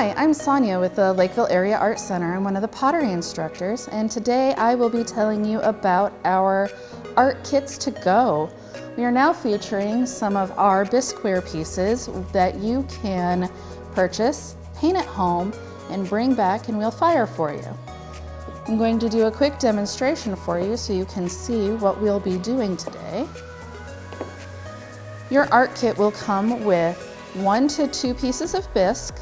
Hi, I'm Sonia with the Lakeville Area Art Center. I'm one of the pottery instructors, and today I will be telling you about our art kits to go. We are now featuring some of our Bisque Ware pieces that you can purchase, paint at home, and bring back and we'll fire for you. I'm going to do a quick demonstration for you so you can see what we'll be doing today. Your art kit will come with 1 to 2 pieces of bisque,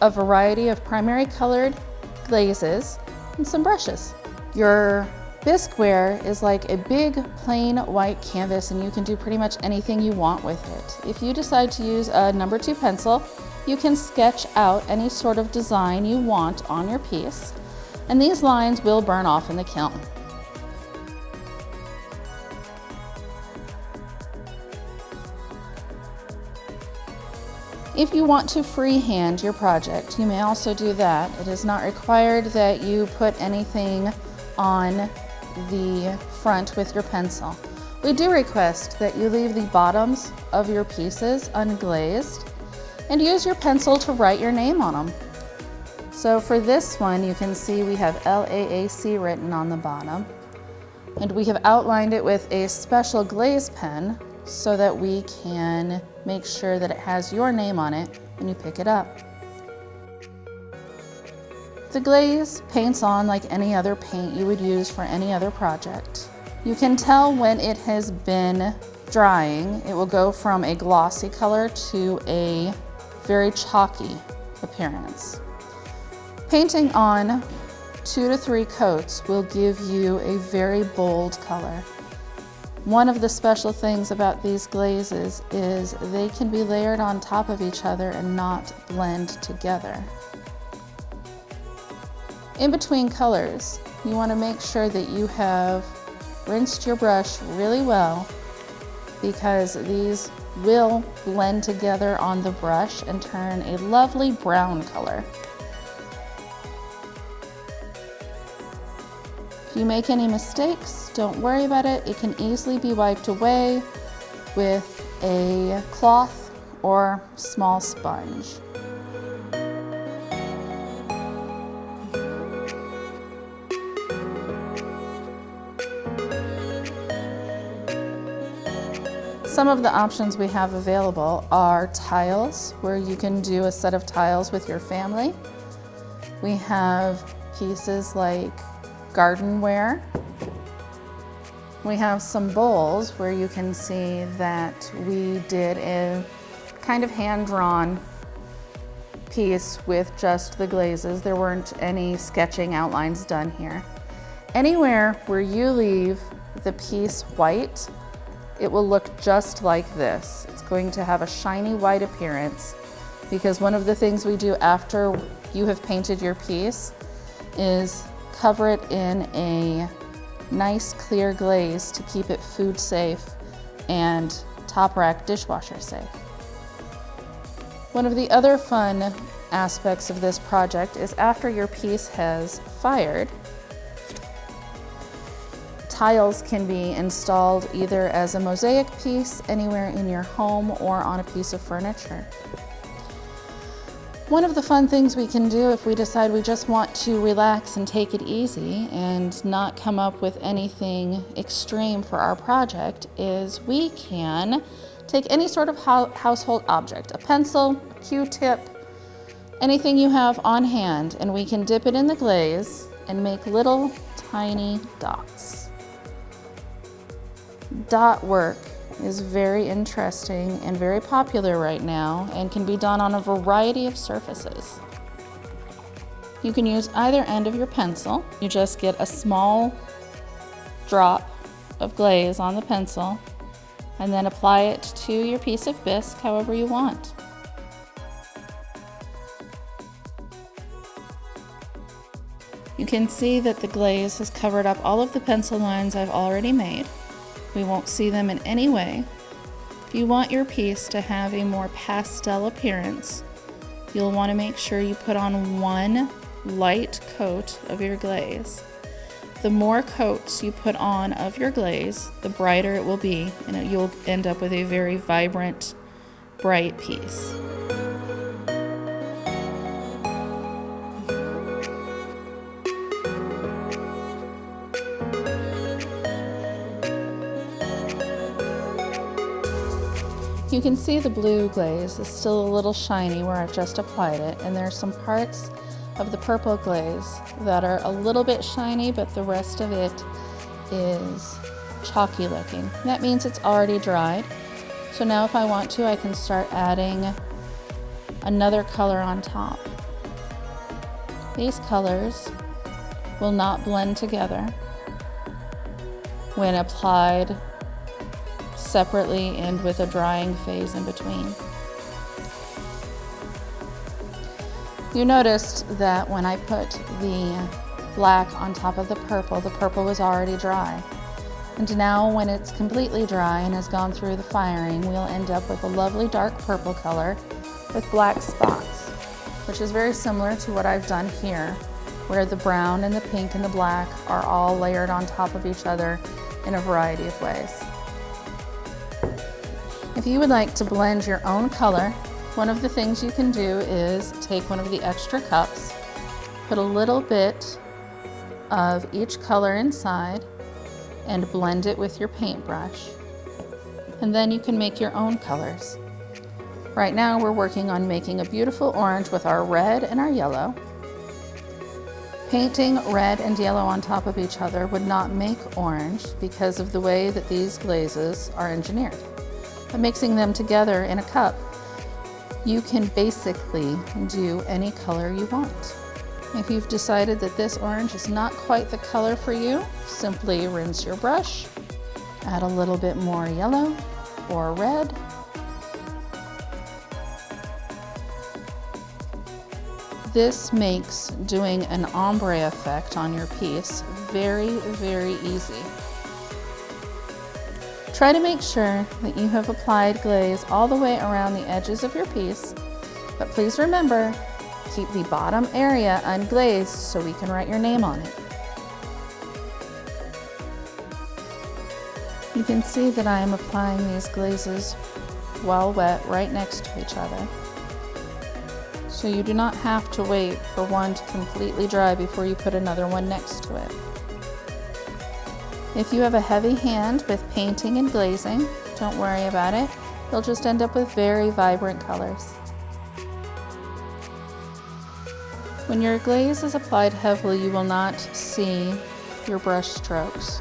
a variety of primary colored glazes, and some brushes. Your Bisque Ware is like a big plain white canvas and you can do pretty much anything you want with it. If you decide to use a number 2 pencil, you can sketch out any sort of design you want on your piece, and these lines will burn off in the kiln. If you want to freehand your project, you may also do that. It is not required that you put anything on the front with your pencil. We do request that you leave the bottoms of your pieces unglazed and use your pencil to write your name on them. So for this one, you can see we have LAAC written on the bottom, and we have outlined it with a special glaze pen so that we can make sure that it has your name on it when you pick it up. The glaze paints on like any other paint you would use for any other project. You can tell when it has been drying. It will go from a glossy color to a very chalky appearance. Painting on 2 to 3 coats will give you a very bold color. One of the special things about these glazes is they can be layered on top of each other and not blend together. In between colors, you want to make sure that you have rinsed your brush really well, because these will blend together on the brush and turn a lovely brown color. If you make any mistakes, don't worry about it. It can easily be wiped away with a cloth or small sponge. Some of the options we have available are tiles, where you can do a set of tiles with your family. We have pieces like gardenware. We have some bowls where you can see that we did a kind of hand-drawn piece with just the glazes. There weren't any sketching outlines done here. Anywhere where you leave the piece white, it will look just like this. It's going to have a shiny white appearance, because one of the things we do after you have painted your piece is cover it in a nice clear glaze to keep it food safe and top rack dishwasher safe. One of the other fun aspects of this project is after your piece has fired, tiles can be installed either as a mosaic piece anywhere in your home or on a piece of furniture. One of the fun things we can do if we decide we just want to relax and take it easy and not come up with anything extreme for our project is we can take any sort of household object, a pencil, a Q-tip, anything you have on hand, and we can dip it in the glaze and make little tiny dots. Dot work is very interesting and very popular right now and can be done on a variety of surfaces. You can use either end of your pencil. You just get a small drop of glaze on the pencil and then apply it to your piece of bisque however you want. You can see that the glaze has covered up all of the pencil lines I've already made. We won't see them in any way. If you want your piece to have a more pastel appearance, you'll want to make sure you put on 1 light coat of your glaze. The more coats you put on of your glaze, the brighter it will be, and you'll end up with a very vibrant, bright piece. You can see the blue glaze is still a little shiny where I've just applied it, and there's some parts of the purple glaze that are a little bit shiny, but the rest of it is chalky looking. That means it's already dried. So now if I want to, I can start adding another color on top. These colors will not blend together when applied separately and with a drying phase in between. You noticed that when I put the black on top of the purple was already dry. And now when it's completely dry and has gone through the firing, we'll end up with a lovely dark purple color with black spots, which is very similar to what I've done here, where the brown and the pink and the black are all layered on top of each other in a variety of ways. If you would like to blend your own color, one of the things you can do is take one of the extra cups, put a little bit of each color inside, and blend it with your paintbrush. And then you can make your own colors. Right now we're working on making a beautiful orange with our red and our yellow. Painting red and yellow on top of each other would not make orange because of the way that these glazes are engineered. But mixing them together in a cup, you can basically do any color you want. If you've decided that this orange is not quite the color for you, simply rinse your brush, add a little bit more yellow or red, this makes doing an ombre effect on your piece very, very easy. Try to make sure that you have applied glaze all the way around the edges of your piece, but please remember, keep the bottom area unglazed so we can write your name on it. You can see that I am applying these glazes while wet right next to each other. So you do not have to wait for one to completely dry before you put another one next to it. If you have a heavy hand with painting and glazing, don't worry about it. You'll just end up with very vibrant colors. When your glaze is applied heavily, you will not see your brush strokes.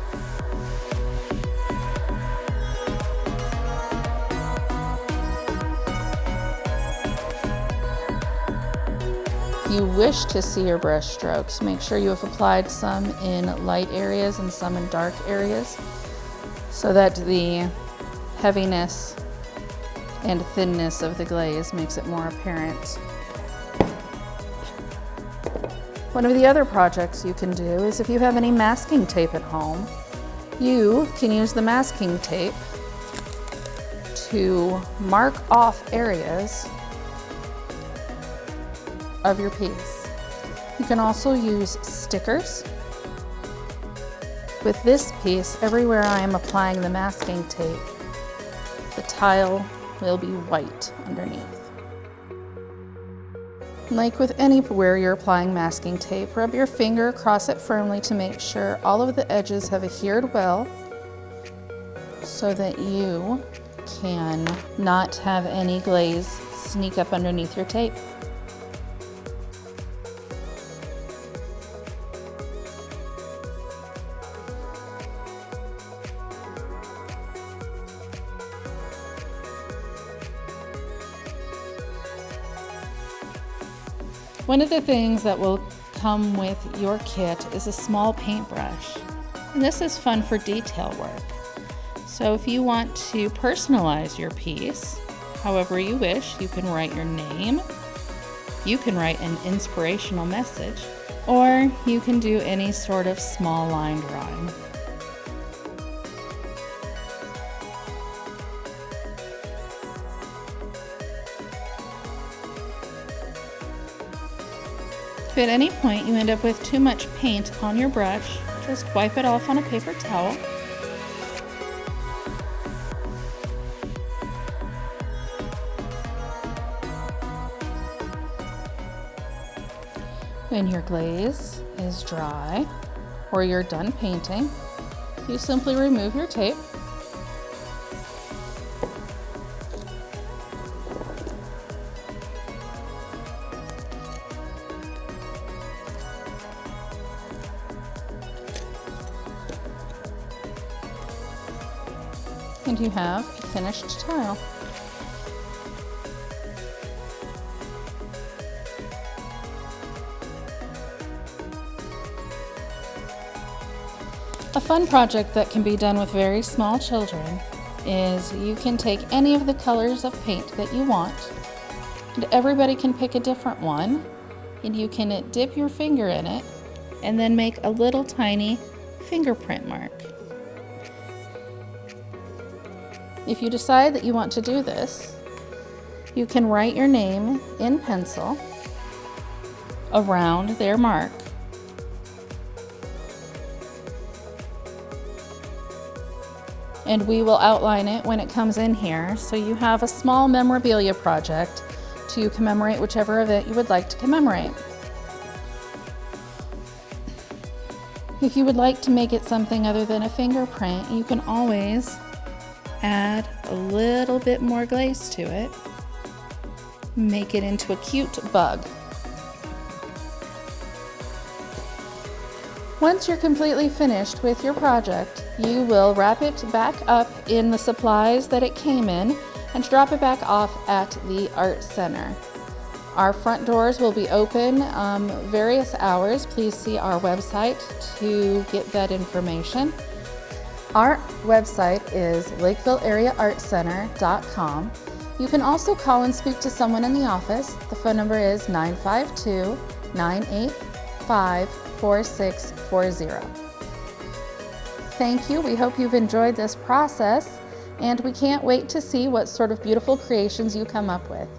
If you wish to see your brush strokes, make sure you have applied some in light areas and some in dark areas so that the heaviness and thinness of the glaze makes it more apparent. One of the other projects you can do is if you have any masking tape at home, you can use the masking tape to mark off areas of your piece. You can also use stickers. With this piece, everywhere I am applying the masking tape, the tile will be white underneath. Like with anywhere you're applying masking tape, rub your finger across it firmly to make sure all of the edges have adhered well so that you can not have any glaze sneak up underneath your tape. One of the things that will come with your kit is a small paintbrush. And this is fun for detail work. So if you want to personalize your piece, however you wish, you can write your name, you can write an inspirational message, or you can do any sort of small line drawing. If at any point you end up with too much paint on your brush, just wipe it off on a paper towel. When your glaze is dry or you're done painting, you simply remove your tape. and you have a finished tile. A fun project that can be done with very small children is you can take any of the colors of paint that you want, and everybody can pick a different one, and you can dip your finger in it and then make a little tiny fingerprint mark. If you decide that you want to do this, you can write your name in pencil around their mark. And we will outline it when it comes in here, so you have a small memorabilia project to commemorate whichever event you would like to commemorate. If you would like to make it something other than a fingerprint, you can always add a little bit more glaze to it, make it into a cute bug. Once you're completely finished with your project, you will wrap it back up in the supplies that it came in and drop it back off at the Art Center. Our front doors will be open various hours. Please see our website to get that information. Our website is lakevilleareaartcenter.com. You can also call and speak to someone in the office. The phone number is 952-985-4640. Thank you. We hope you've enjoyed this process, and we can't wait to see what sort of beautiful creations you come up with.